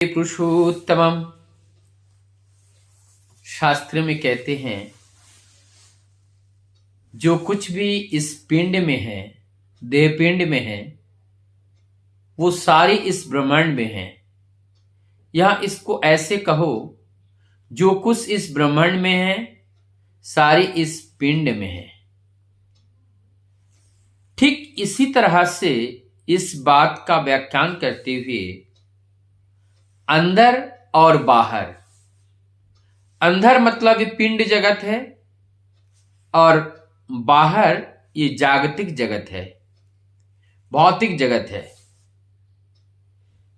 पुरुषोत्तमम। शास्त्र में कहते हैं जो कुछ भी इस पिंड में है, देह पिंड में है, वो सारी इस ब्रह्मांड में है। या इसको ऐसे कहो, जो कुछ इस ब्रह्मांड में है सारी इस पिंड में है। ठीक इसी तरह से इस बात का व्याख्यान करते हुए अंदर और बाहर, अंदर मतलब ये पिंड जगत है और बाहर ये जागतिक जगत है, भौतिक जगत है।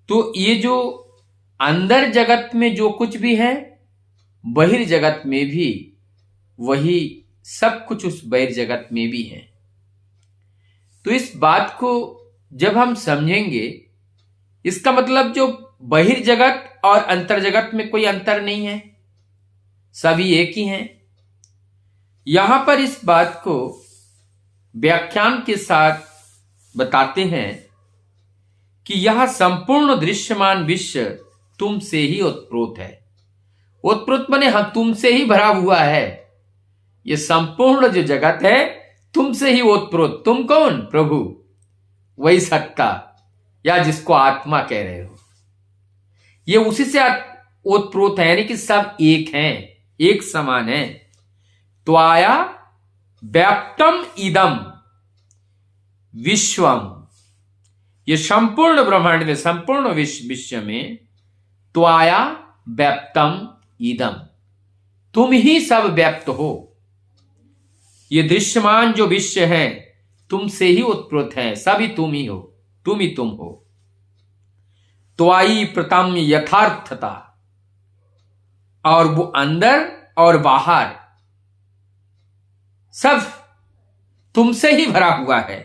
तो ये जो अंदर जगत में जो कुछ भी है, बहिर् जगत में भी वही सब कुछ उस बहिर् जगत में भी है। तो इस बात को जब हम समझेंगे, इसका मतलब जो बहिर् जगत और अंतर जगत में कोई अंतर नहीं है, सभी एक ही हैं। यहां पर इस बात को व्याख्यान के साथ बताते हैं कि यह संपूर्ण दृश्यमान विश्व तुमसे ही उत्प्रोत है। उत्प्रोत माने हम तुमसे ही भरा हुआ है। ये संपूर्ण जो जगत है तुमसे ही उत्प्रोत। तुम कौन? प्रभु, वही सत्ता या जिसको आत्मा कह रहे हो, ये उसी से ओतप्रोत है, यानी कि सब एक हैं, एक समान है। त्वाया व्याप्तम इदम विश्वम, ये संपूर्ण ब्रह्मांड में, संपूर्ण विश्व में त्वाया व्याप्तम इदम, तुम ही सब व्याप्त हो। ये दृश्यमान जो विश्व है तुमसे ही उत्प्रोत है, सभी तुम ही हो, तुम ही तुम हो। त्वायी प्रथम यथार्थता, और वो अंदर और बाहर सब तुमसे ही भरा हुआ है,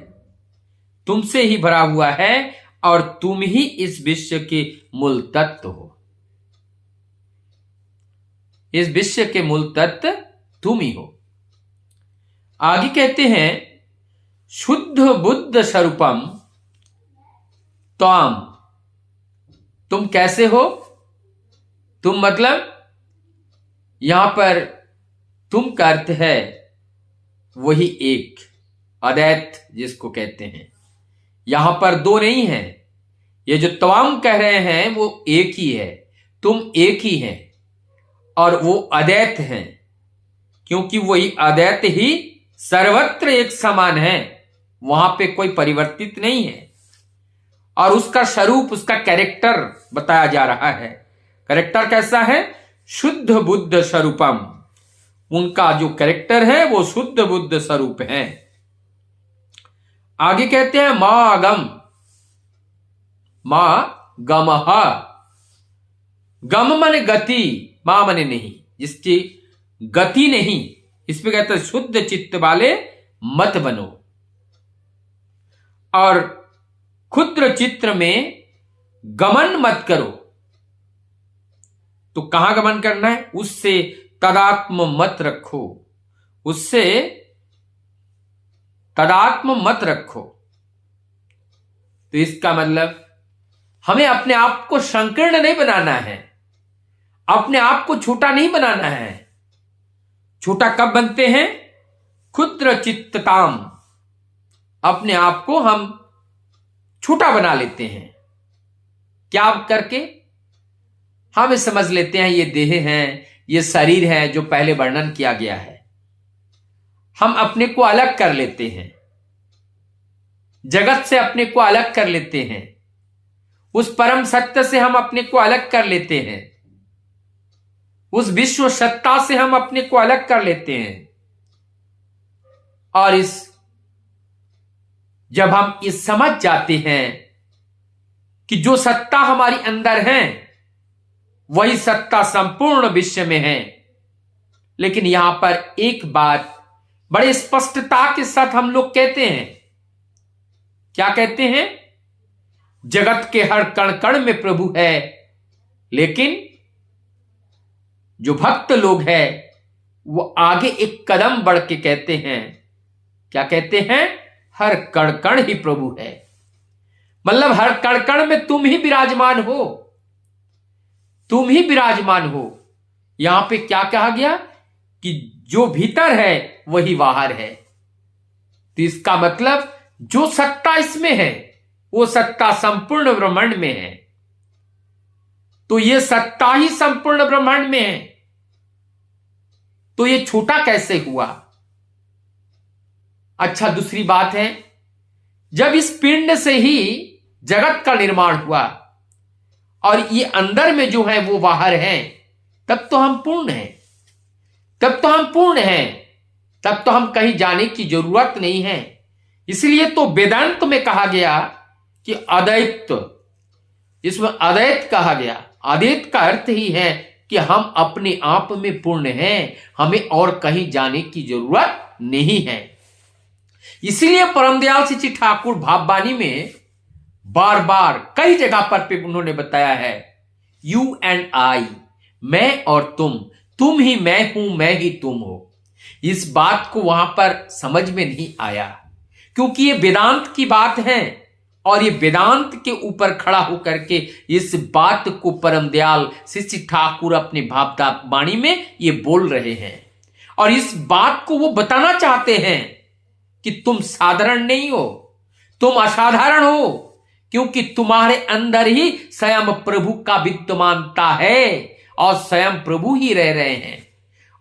तुमसे ही भरा हुआ है, और तुम ही इस विश्व के मूल तत्व हो। इस विश्व के मूल तत्व तुम ही हो। आगे कहते हैं शुद्ध बुद्ध स्वरूपम त्वाम, तुम कैसे हो? तुम मतलब यहां पर तुम का अर्थ है वही एक, अद्वैत जिसको कहते हैं। यहां पर दो नहीं है, ये जो त्वाम कह रहे हैं वो एक ही है, तुम एक ही है, और वो अद्वैत हैं, क्योंकि वही अद्वैत ही सर्वत्र एक समान है, वहां पे कोई परिवर्तित नहीं है। और उसका स्वरूप, उसका कैरेक्टर बताया जा रहा है। कैरेक्टर कैसा है? शुद्ध बुद्ध स्वरूपम, उनका जो कैरेक्टर है वो शुद्ध बुद्ध स्वरूप है। आगे कहते हैं मां गम, मां गमह, गम माने गति, मां माने नहीं, जिसकी गति नहीं, इसमें कहते हैं शुद्ध चित्त वाले मत बनो, और क्षुद्र चित्र में गमन मत करो। तो कहां गमन करना है? उससे तदात्म मत रखो, उससे तदात्म मत रखो। तो इसका मतलब हमें अपने आप को संकीर्ण नहीं बनाना है, अपने आप को छोटा नहीं बनाना है। छोटा कब बनते हैं? क्षुद्र चित्तताम, अपने आप को हम छोटा बना लेते हैं। क्या करके? हम समझ लेते हैं ये देह है, ये शरीर है, जो पहले वर्णन किया गया है। हम अपने को अलग कर लेते हैं, जगत से अपने को अलग कर लेते हैं, उस परम सत्य से हम अपने को अलग कर लेते हैं, उस विश्व सत्ता से हम अपने को अलग कर लेते हैं। और जब हम इस समझ जाते हैं कि जो सत्ता हमारी अंदर है वही सत्ता संपूर्ण विश्व में है, लेकिन यहां पर एक बात बड़े स्पष्टता के साथ हम लोग कहते हैं। क्या कहते हैं? जगत के हर कण कण में प्रभु है, लेकिन जो भक्त लोग हैं वो आगे एक कदम बढ़ के कहते हैं। क्या कहते हैं? हर कण कण ही प्रभु है, मतलब हर कण कण में तुम ही विराजमान हो। तुम ही विराजमान हो। यहां पे क्या कहा गया कि जो भीतर है वही बाहर है। तो इसका मतलब जो सत्ता इसमें है वो सत्ता संपूर्ण ब्रह्मांड में है। तो ये सत्ता ही संपूर्ण ब्रह्मांड में है, तो ये छोटा कैसे हुआ? अच्छा, दूसरी बात है, जब इस पिंड से ही जगत का निर्माण हुआ और ये अंदर में जो है वो बाहर है, तब तो हम पूर्ण हैं, तब तो हम पूर्ण हैं, तब तो हम कहीं जाने की जरूरत नहीं है। इसलिए तो वेदांत में कहा गया कि अद्वैत, इसमें अद्वैत कहा गया। अद्वैत का अर्थ ही है कि हम अपने आप में पूर्ण हैं, हमें और कहीं जाने की जरूरत नहीं है। इसीलिए परमदयाल श्री ठाकुर भाववाणी में बार बार कई जगह पर उन्होंने बताया है, यू एंड आई, मैं और तुम ही मैं हूं, मैं ही तुम हो। इस बात को वहां पर समझ में नहीं आया, क्योंकि ये वेदांत की बात है और ये वेदांत के ऊपर खड़ा होकर के इस बात को परमदयाल श्री ठाकुर अपने भाववाणी में ये बोल रहे हैं। और इस बात को वो बताना चाहते हैं कि तुम साधारण नहीं हो, तुम असाधारण हो, क्योंकि तुम्हारे अंदर ही स्वयं प्रभु का विद्यमानता है और स्वयं प्रभु ही रह रहे हैं।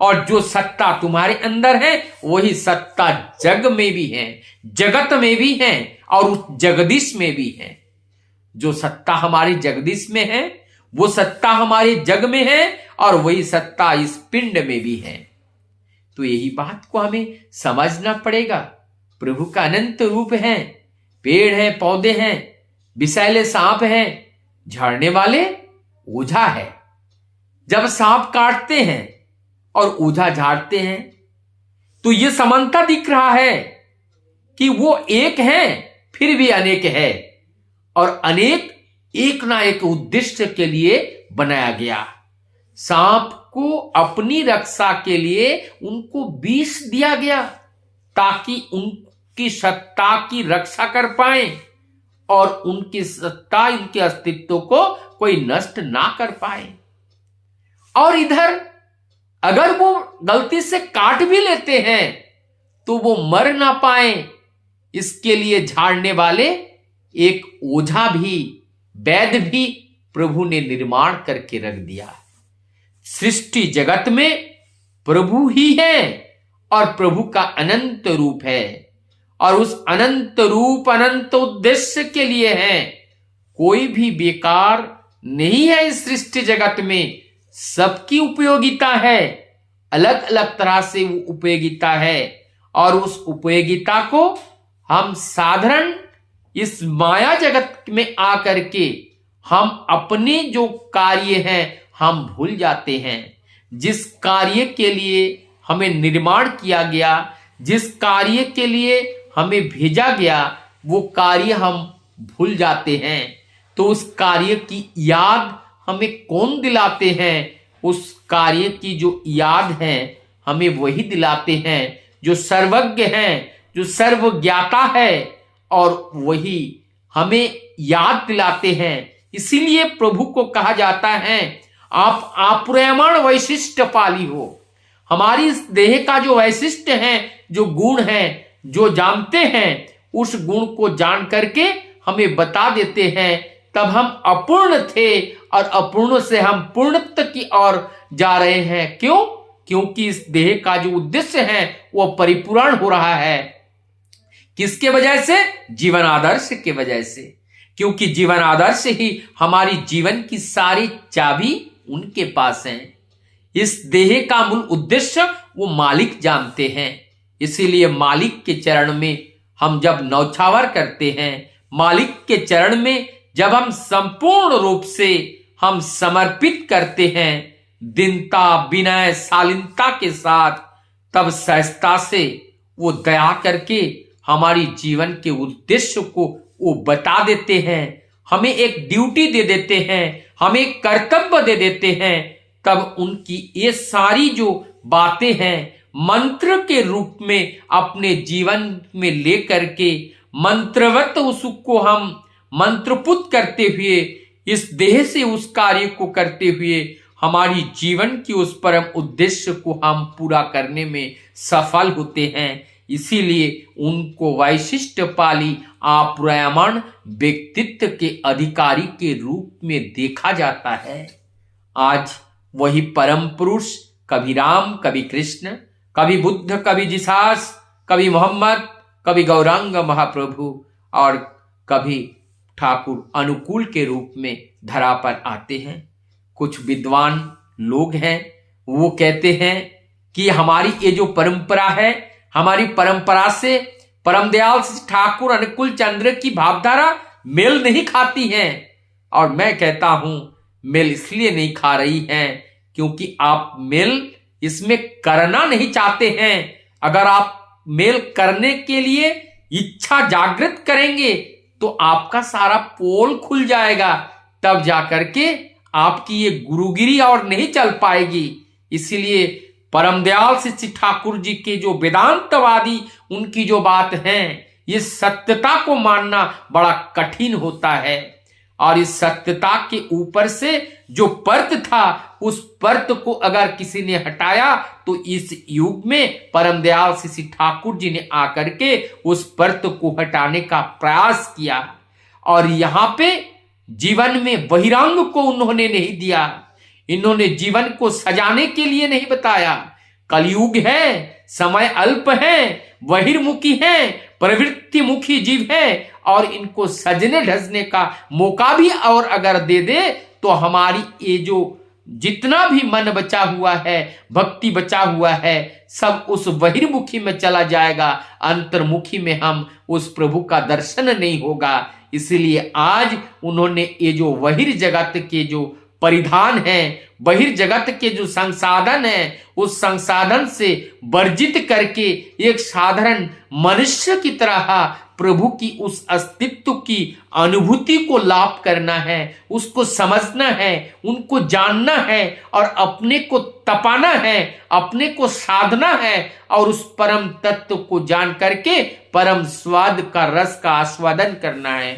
और जो सत्ता तुम्हारे अंदर है वही सत्ता जग में भी है, जगत में भी है और उस जगदीश में भी है। जो सत्ता हमारी जगदीश में है वो सत्ता हमारे जग में है और वही सत्ता इस पिंड में भी है। तो यही बात को हमें समझना पड़ेगा। प्रभु का अनंत रूप है, पेड़ है, पौधे हैं, विषैले सांप हैं, झाड़ने वाले ओझा है। जब सांप काटते हैं और ओझा झाड़ते हैं तो ये समानता दिख रहा है कि वो एक है फिर भी अनेक है, और अनेक एक ना एक उद्देश्य के लिए बनाया गया। सांप को अपनी रक्षा के लिए उनको विष दिया गया ताकि उनकी सत्ता की रक्षा कर पाए और उनकी सत्ता, उनके अस्तित्व को कोई नष्ट ना कर पाए। और इधर अगर वो गलती से काट भी लेते हैं तो वो मर ना पाए, इसके लिए झाड़ने वाले एक ओझा भी, वैद्य भी प्रभु ने निर्माण करके रख दिया। सृष्टि जगत में प्रभु ही है और प्रभु का अनंत रूप है, और उस अनंत रूप अनंत उद्देश्य के लिए है। कोई भी बेकार नहीं है इस सृष्टि जगत में, सबकी उपयोगिता है, अलग अलग तरह से वो उपयोगिता है। और उस उपयोगिता को हम साधारण इस माया जगत में आकर के हम अपने जो कार्य हैं हम भूल जाते हैं। जिस कार्य के लिए हमें निर्माण किया गया, जिस कार्य के लिए हमें भेजा गया, वो कार्य हम भूल जाते हैं। तो उस कार्य की याद हमें कौन दिलाते हैं? उस कार्य की जो याद है हमें वही दिलाते हैं जो सर्वज्ञ हैं, जो सर्वज्ञाता है, और वही हमें याद दिलाते हैं। इसीलिए प्रभु को कहा जाता है, आप आपुरयमाण वैशिष्ट पाली हो। हमारी इस देह का जो वैशिष्ट है, जो गुण है, जो जानते हैं, उस गुण को जान करके हमें बता देते हैं। तब हम अपूर्ण थे और अपूर्ण से हम पूर्णत्व की ओर जा रहे हैं। क्यों? क्योंकि इस देह का जो उद्देश्य है वो परिपूर्ण हो रहा है। किसके वजह से? जीवन आदर्श के वजह से। क्योंकि जीवन आदर्श ही हमारी जीवन की सारी चाबी उनके पास है। इस देह का मूल उद्देश्य वो मालिक जानते हैं। इसीलिए मालिक के चरण में हम जब न्यौछावर करते हैं, मालिक के चरण में जब हम संपूर्ण रूप से हम समर्पित करते हैं, दीनता, विनय, शालीनता के साथ, तब सहजता से वो दया करके हमारी जीवन के उद्देश्य को वो बता देते हैं, हमें एक ड्यूटी दे देते हैं, हमें एक कर्तव्य दे देते हैं। तब उनकी ये सारी जो बातें हैं मंत्र के रूप में अपने जीवन में लेकर के मंत्रवत उसको हम मंत्रपुत करते हुए इस देह से उस कार्य को करते हुए हमारी जीवन की उस परम उद्देश्य को हम पूरा करने में सफल होते हैं। इसीलिए उनको वैशिष्ट पाली अप्रयामण व्यक्तित्व के अधिकारी के रूप में देखा जाता है। आज वही परम पुरुष कभी राम, कभी कृष्ण, कभी बुद्ध, कभी जिसास, कभी मोहम्मद, कभी गौरांग महाप्रभु और कभी ठाकुर अनुकूल के रूप में धरा पर आते हैं। कुछ विद्वान लोग हैं, वो कहते हैं कि हमारी ये जो परंपरा है, हमारी परंपरा से परम दयाल ठाकुर अनुकूल चंद्र की भावधारा मेल नहीं खाती है। और मैं कहता हूं मेल इसलिए नहीं खा रही है क्योंकि आप मेल इसमें करना नहीं चाहते हैं। अगर आप मेल करने के लिए इच्छा जागृत करेंगे तो आपका सारा पोल खुल जाएगा, तब जाकर के आपकी ये गुरुगिरी और नहीं चल पाएगी। इसलिए परम दयाल श्री ठाकुर जी के जो वेदांतवादी उनकी जो बात है, ये सत्यता को मानना बड़ा कठिन होता है। और इस सत्यता के ऊपर से जो परत था, उस परत को अगर किसी ने हटाया तो इस युग में परम दयाल श्री ठाकुर जी ने आकर के उस परत को हटाने का प्रयास किया। और यहां पे जीवन में बहिरंग को उन्होंने नहीं दिया, इन्होंने जीवन को सजाने के लिए नहीं बताया। कलयुग है, समय अल्प है, बहिर्मुखी है, प्रवृत्ति मुखी जीव है और इनको सजने ढसने का मौका भी और अगर दे दे तो हमारी ये जो जितना भी मन बचा हुआ है, भक्ति बचा हुआ है, सब उस बहिर्मुखी में चला जाएगा। अंतर्मुखी में हम उस प्रभु का दर्शन नहीं होगा। इसलिए आज उन्होंने ये जो बहिर्जगत के जो परिधान है, बहिर्जगत के जो संसाधन है, उस संसाधन से वर्जित करके एक साधारण मनुष्य की तरह प्रभु की उस अस्तित्व की अनुभूति को लाभ करना है, उसको समझना है, उनको जानना है और अपने को तपाना है, अपने को साधना है और उस परम तत्व को जान करके परम स्वाद का रस का आस्वादन करना है।